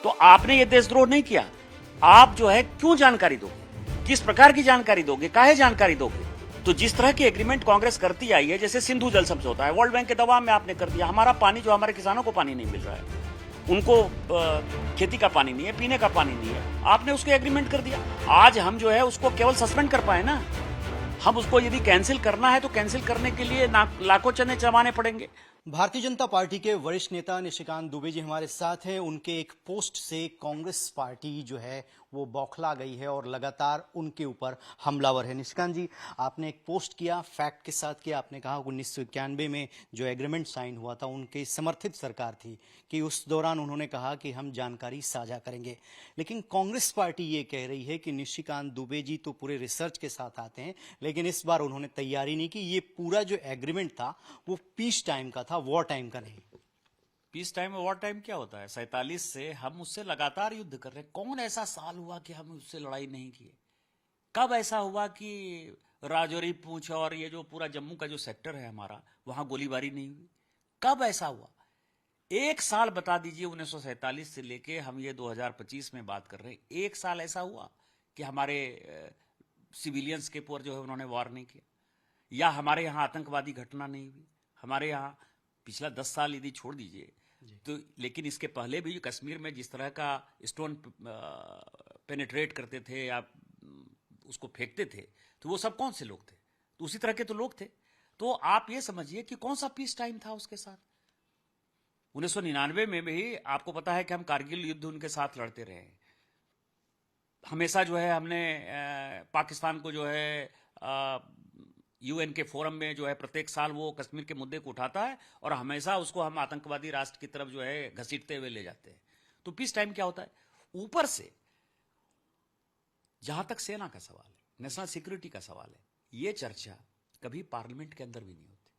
तो आपने ये देशद्रोह नहीं किया। आप जो है क्यों जानकारी दोगे, किस प्रकार की जानकारी दोगे, काहे जानकारी दोगे? तो जिस तरह की एग्रीमेंट कांग्रेस करती आई है, जैसे सिंधु जल समझौता है, वर्ल्ड बैंक के दबाव में आपने कर दिया। हमारा पानी, जो हमारे किसानों को पानी नहीं मिल रहा है, उनको खेती का पानी नहीं है, पीने का पानी नहीं है, आपने उसको एग्रीमेंट कर दिया। आज हम जो है उसको केवल सस्पेंड कर पाए ना, हम उसको यदि कैंसिल करना है तो कैंसिल करने के लिए लाखों चने चबाने पड़ेंगे। भारतीय जनता पार्टी के वरिष्ठ नेता निशिकांत दुबे जी हमारे साथ हैं। उनके एक पोस्ट से कांग्रेस पार्टी जो है वो बौखला गई है और लगातार उनके ऊपर हमलावर है। निशिकांत जी, आपने एक पोस्ट किया, फैक्ट के साथ किया। आपने कहा 1991 में जो एग्रीमेंट साइन हुआ था उनकी समर्थित सरकार थी कि उस दौरान उन्होंने कहा कि हम जानकारी साझा करेंगे। लेकिन कांग्रेस पार्टी ये कह रही है कि निशिकांत दुबे जी तो पूरे रिसर्च के साथ आते हैं, लेकिन इस बार उन्होंने तैयारी नहीं की। ये पूरा जो एग्रीमेंट था वो पीस टाइम का था, वॉर टाइम का नहीं। पीस टाइम और वॉर टाइम क्या होता है? 47 से हम उससे लगातार युद्ध कर रहे हैं। कौन ऐसा साल हुआ कि हम उससे लड़ाई नहीं किए? कब ऐसा हुआ कि राजौरी, पूंछ और ये जो पूरा जम्मू का जो सेक्टर है हमारा, वहां गोलीबारी नहीं हुई? कब ऐसा हुआ? एक साल बता दीजिए 1947 से लेके हम ये 2025 में बात कर रहे हैं, एक साल ऐसा हुआ कि हमारे सिविलियंस के ऊपर जो है उन्होंने वार नहीं किया, या हमारे यहाँ आतंकवादी घटना नहीं हुई? हमारे यहाँ पिछला 10 साल यदि छोड़ दीजिए तो, लेकिन इसके पहले भी कश्मीर में जिस तरह का स्टोन पेनिट्रेट करते थे या उसको फेंकते थे, तो वो सब कौन से लोग थे? तो उसी तरह के तो लोग थे। तो आप ये समझिए कि कौन सा पीस टाइम था उसके साथ। 1999 में भी आपको पता है कि हम कारगिल युद्ध उनके साथ लड़ते रहे हैं। हमेशा जो है हमने पाकिस्तान को जो है यूएन के फोरम में जो है प्रत्येक साल वो कश्मीर के मुद्दे को उठाता है और हमेशा उसको हम आतंकवादी राष्ट्र की तरफ जो है घसीटते हुए ले जाते हैं। तो पीस टाइम क्या होता है? ऊपर से जहां तक सेना का सवाल है, नेशनल सिक्योरिटी का सवाल है, ये चर्चा कभी पार्लियामेंट के अंदर भी नहीं होती।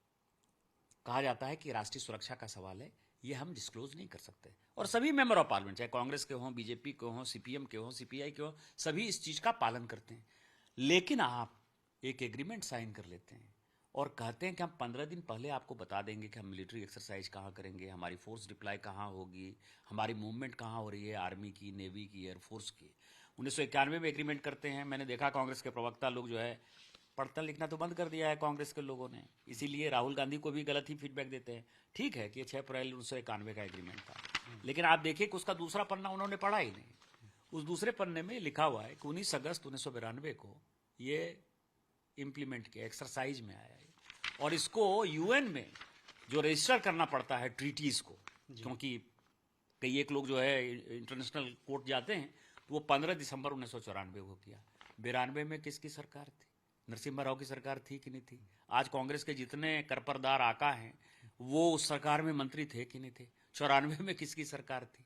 कहा जाता है कि राष्ट्रीय सुरक्षा का सवाल है, ये हम डिस्क्लोज नहीं कर सकते। और सभी मेंबर ऑफ पार्लियामेंट, चाहे कांग्रेस के हों, बीजेपी के हों, सीपीएम के हों, सीपीआई के हों, सभी इस चीज का पालन करते हैं। लेकिन आप एक एग्रीमेंट साइन कर लेते हैं और कहते हैं कि हम 15 दिन पहले आपको बता देंगे कि हम मिलिट्री एक्सरसाइज कहाँ करेंगे, हमारी फोर्स डिप्लॉय कहाँ होगी, हमारी मूवमेंट कहाँ हो रही है, आर्मी की, नेवी की, एयरफोर्स की। 1991 में एग्रीमेंट करते हैं। मैंने देखा कांग्रेस के प्रवक्ता लोग जो है पढ़ता लिखना तो बंद कर दिया है कांग्रेस के लोगों ने, इसीलिए राहुल गांधी को भी गलत ही फीडबैक देते हैं। ठीक है कि ये 6 अप्रैल 1991 का एग्रीमेंट था, लेकिन आप देखिए कि उसका दूसरा पन्ना उन्होंने पढ़ा ही नहीं। उस दूसरे पन्ने में लिखा हुआ है कि 19 अगस्त 1992 को ये इंप्लीमेंट किया, एक्सरसाइज में आया है, और इसको यूएन में जो रजिस्टर करना पड़ता है ट्रीटीज को, क्योंकि कई एक लोग जो है इंटरनेशनल कोर्ट जाते हैं, तो वो 15 दिसंबर 1994 को किया। 92 में किसकी सरकार थी? नरसिम्हा राव की सरकार थी कि नहीं थी? आज कांग्रेस के जितने करपरदार आका हैं वो उस सरकार में मंत्री थे कि नहीं थे? 94 में किसकी सरकार थी?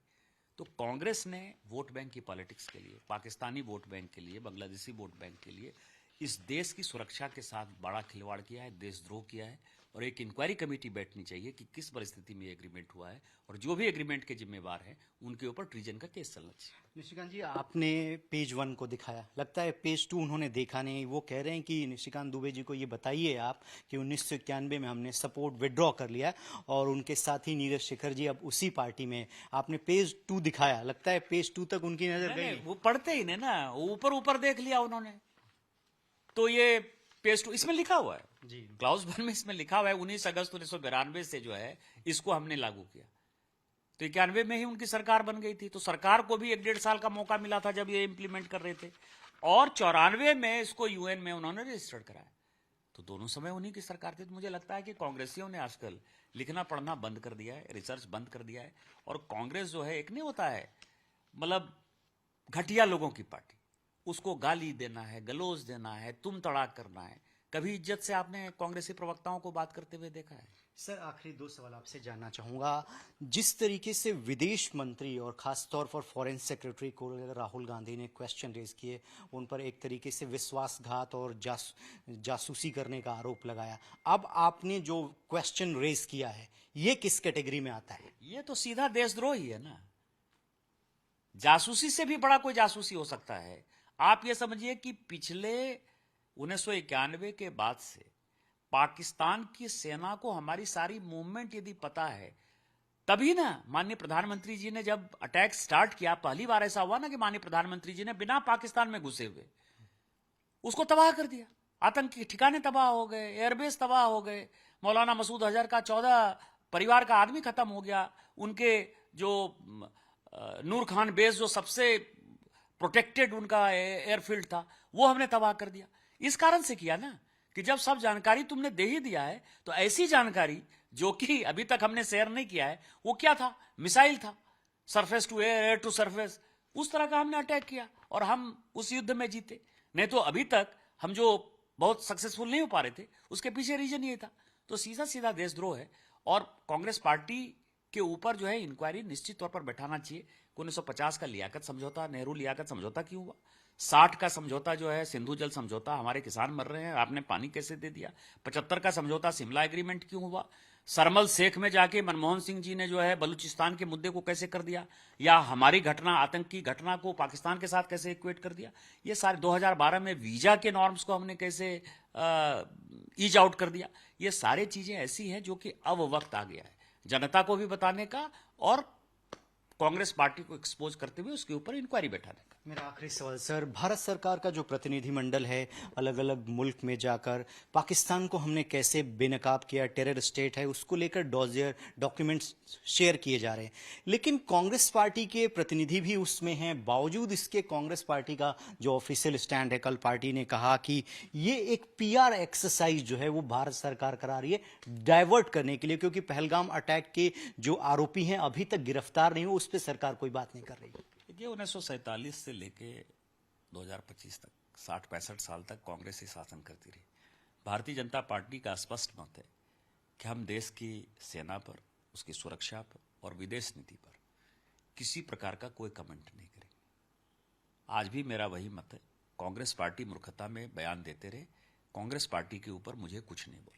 तो कांग्रेस ने वोट बैंक की पॉलिटिक्स के लिए, पाकिस्तानी वोट बैंक के लिए, बांग्लादेशी वोट बैंक के लिए इस देश की सुरक्षा के साथ बड़ा खिलवाड़ किया है, देशद्रोह किया है। और एक इंक्वायरी कमेटी बैठनी चाहिए कि किस परिस्थिति में एग्रीमेंट हुआ है, और जो भी एग्रीमेंट के जिम्मेवार हैं उनके ऊपर ट्रीजन का केस चलना चाहिए। निशिकांत जी, आपने पेज 1 को दिखाया, लगता है पेज 2 उन्होंने देखा नहीं। वो कह रहे हैं कि निशिकांत दुबे जी को ये बताइए आप कि 1991 में हमने सपोर्ट विड्रॉ कर लिया और उनके साथी नीरज शेखर जी अब उसी पार्टी में। आपने पेज 2 दिखाया, लगता है पेज 2 तक उनकी नजर गई। वो पढ़ते ही नहीं ना, ऊपर ऊपर देख लिया उन्होंने। तो ये पेज 2 इसमें लिखा हुआ है जी, क्लाउज 1 में इसमें लिखा हुआ है 19 अगस्त 1992 से जो है इसको हमने लागू किया। तो 91 में ही उनकी सरकार बन गई थी, तो सरकार को भी 1-1.5 साल का मौका मिला था जब ये इंप्लीमेंट कर रहे थे, और 94 में इसको यूएन में उन्होंने रजिस्टर्ड कराया। तो दोनों समय उन्हीं की सरकार थी। तो मुझे लगता है कि कांग्रेसियों ने आजकल लिखना पढ़ना बंद कर दिया है, रिसर्च बंद कर दिया है, और कांग्रेस जो है एक नहीं होता है मतलब घटिया लोगों की पार्टी, उसको गाली देना है, गलोज देना है, तुम तड़ाक करना है। कभी इज्जत से आपने कांग्रेसी प्रवक्ताओं को बात करते हुए देखा है? सर, आखिरी 2 सवाल आपसे जानना चाहूंगा। जिस तरीके से विदेश मंत्री और खासतौर पर फॉरेन सेक्रेटरी को राहुल गांधी ने क्वेश्चन रेज किए, उन पर एक तरीके से विश्वासघात और जासूसी करने का आरोप लगाया, अब आपने जो क्वेश्चन रेज किया है ये किस कैटेगरी में आता है? ये तो सीधा देशद्रोह ही है ना। जासूसी से भी बड़ा कोई जासूसी हो सकता है? आप ये समझिए कि पिछले 1991 के बाद से पाकिस्तान की सेना को हमारी सारी मूवमेंट यदि पता है, तभी ना माननीय प्रधानमंत्री जी ने जब अटैक स्टार्ट किया, पहली बार ऐसा हुआ ना कि माननीय प्रधानमंत्री जी ने बिना पाकिस्तान में घुसे हुए उसको तबाह कर दिया। आतंकी ठिकाने तबाह हो गए, एयरबेस तबाह हो गए, मौलाना मसूद अजहर का 14 परिवार का आदमी खत्म हो गया, उनके जो नूर खान बेस जो सबसे प्रोटेक्टेड उनका एयरफील्ड था वो हमने तबाह कर दिया। इस कारण से किया ना कि जब सब जानकारी तुमने दे ही दिया है तो ऐसी जानकारी जो कि अभी तक हमने शेयर नहीं किया है, वो क्या था? मिसाइल था, surface to air, air to surface, उस तरह का हमने अटैक किया और हम उस युद्ध में जीते। नहीं तो अभी तक हम जो बहुत सक्सेसफुल नहीं हो पा रहे थे उसके पीछे रीजन ये था। तो सीधा सीधा देशद्रोह है और कांग्रेस पार्टी के ऊपर जो है इंक्वायरी निश्चित तौर पर बैठाना चाहिए। 1950 का लियाकत समझौता, नेहरू लियाकत समझौता क्यों हुआ? 60 का समझौता जो है सिंधु जल समझौता, हमारे किसान मर रहे हैं, आपने पानी कैसे दे दिया? 75 का समझौता शिमला एग्रीमेंट क्यों हुआ? सरमल शेख में जाके मनमोहन सिंह जी ने जो है बलूचिस्तान के मुद्दे को कैसे कर दिया, या हमारी घटना, आतंकी घटना को पाकिस्तान के साथ कैसे इक्वेट कर दिया? ये सारे 2012 में वीजा के नॉर्म्स को हमने कैसे ईज आउट कर दिया? ये सारे चीजें ऐसी हैं जो कि अब वक्त आ गया है जनता को भी बताने का और कांग्रेस पार्टी को एक्सपोज करते हुए उसके ऊपर इंक्वायरी बैठाने का। मेरा आखिरी सवाल सर, भारत सरकार का जो प्रतिनिधिमंडल है अलग अलग मुल्क में जाकर पाकिस्तान को हमने कैसे बेनकाब किया, टेरर स्टेट है, उसको लेकर डॉजियर डॉक्यूमेंट्स शेयर किए जा रहे हैं, लेकिन कांग्रेस पार्टी के प्रतिनिधि भी उसमें हैं। बावजूद इसके कांग्रेस पार्टी का जो ऑफिशियल स्टैंड है, कल पार्टी ने कहा कि ये एक पीआर एक्सरसाइज जो है वो भारत सरकार करा रही है डाइवर्ट करने के लिए, क्योंकि पहलगाम अटैक के जो आरोपी हैं अभी तक गिरफ्तार नहीं हुए, उस पर सरकार कोई बात नहीं कर रही है। देखिए 1947 से लेके 2025 तक 60-65 साल तक कांग्रेस ही शासन करती रही। भारतीय जनता पार्टी का स्पष्ट मत है कि हम देश की सेना पर, उसकी सुरक्षा पर और विदेश नीति पर किसी प्रकार का कोई कमेंट नहीं करेंगे। आज भी मेरा वही मत है। कांग्रेस पार्टी मूर्खता में बयान देते रहे, कांग्रेस पार्टी के ऊपर मुझे कुछ नहीं बोलना।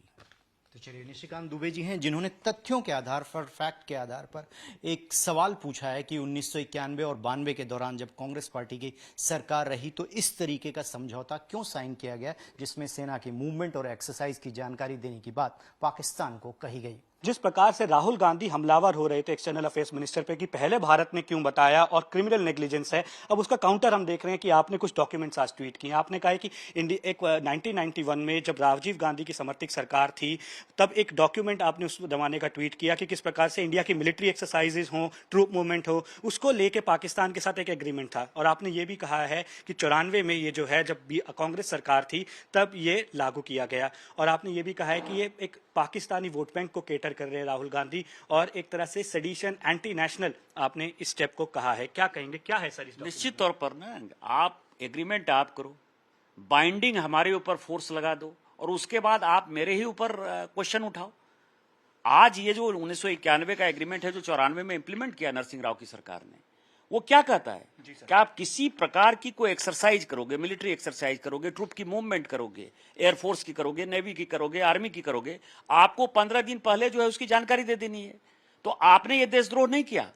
तो चलिए, निशिकांत दुबे जी हैं जिन्होंने तथ्यों के आधार पर, फैक्ट के आधार पर एक सवाल पूछा है कि 1991 और 92 के दौरान जब कांग्रेस पार्टी की सरकार रही तो इस तरीके का समझौता क्यों साइन किया गया जिसमें सेना की मूवमेंट और एक्सरसाइज की जानकारी देने की बात पाकिस्तान को कही गई। जिस प्रकार से राहुल गांधी हमलावर हो रहे थे एक्सटर्नल अफेयर्स मिनिस्टर पे कि पहले भारत ने क्यों बताया और क्रिमिनल नेग्लिजेंस है, अब उसका काउंटर हम देख रहे हैं कि आपने कुछ डॉक्यूमेंट्स आज ट्वीट किए। आपने कहा है कि 1991 में जब राजीव गांधी की समर्थित सरकार थी तब एक डॉक्यूमेंट आपने उस जमाने का ट्वीट किया कि किस प्रकार से इंडिया की मिलिट्री एक्सरसाइजेज हो, ट्रूप मूवमेंट हो, उसको लेके पाकिस्तान के साथ एक एग्रीमेंट था। और आपने ये भी कहा है कि 94 में ये जो है जब कांग्रेस सरकार थी तब ये लागू किया गया। और आपने ये भी कहा है कि ये एक पाकिस्तानी वोट बैंक को केटर कर रहे हैं राहुल गांधी और एक तरह से सेडिशन, एंटी नेशनल आपने इस स्टेप को कहा है। क्या कहेंगे, क्या है सर इस? निश्चित तौर पर ना, आप एग्रीमेंट आप करो, बाइंडिंग हमारे ऊपर फोर्स लगा दो और उसके बाद आप मेरे ही ऊपर क्वेश्चन उठाओ। आज ये जो 1991 का एग्रीमेंट है जो 94 में इंप्लीमेंट किया नरसिंह राव की सरकार ने, वो क्या कहता है कि आप किसी प्रकार की कोई एक्सरसाइज करोगे, मिलिट्री एक्सरसाइज करोगे, ट्रूप की मूवमेंट करोगे, एयरफोर्स की करोगे, नेवी की करोगे, आर्मी की करोगे, आपको 15 दिन पहले जो है उसकी जानकारी दे देनी है। तो आपने ये देशद्रोह नहीं किया।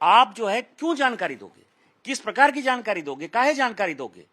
आप जो है क्यों जानकारी दोगे, किस प्रकार की जानकारी दोगे, काहे जानकारी दोगे?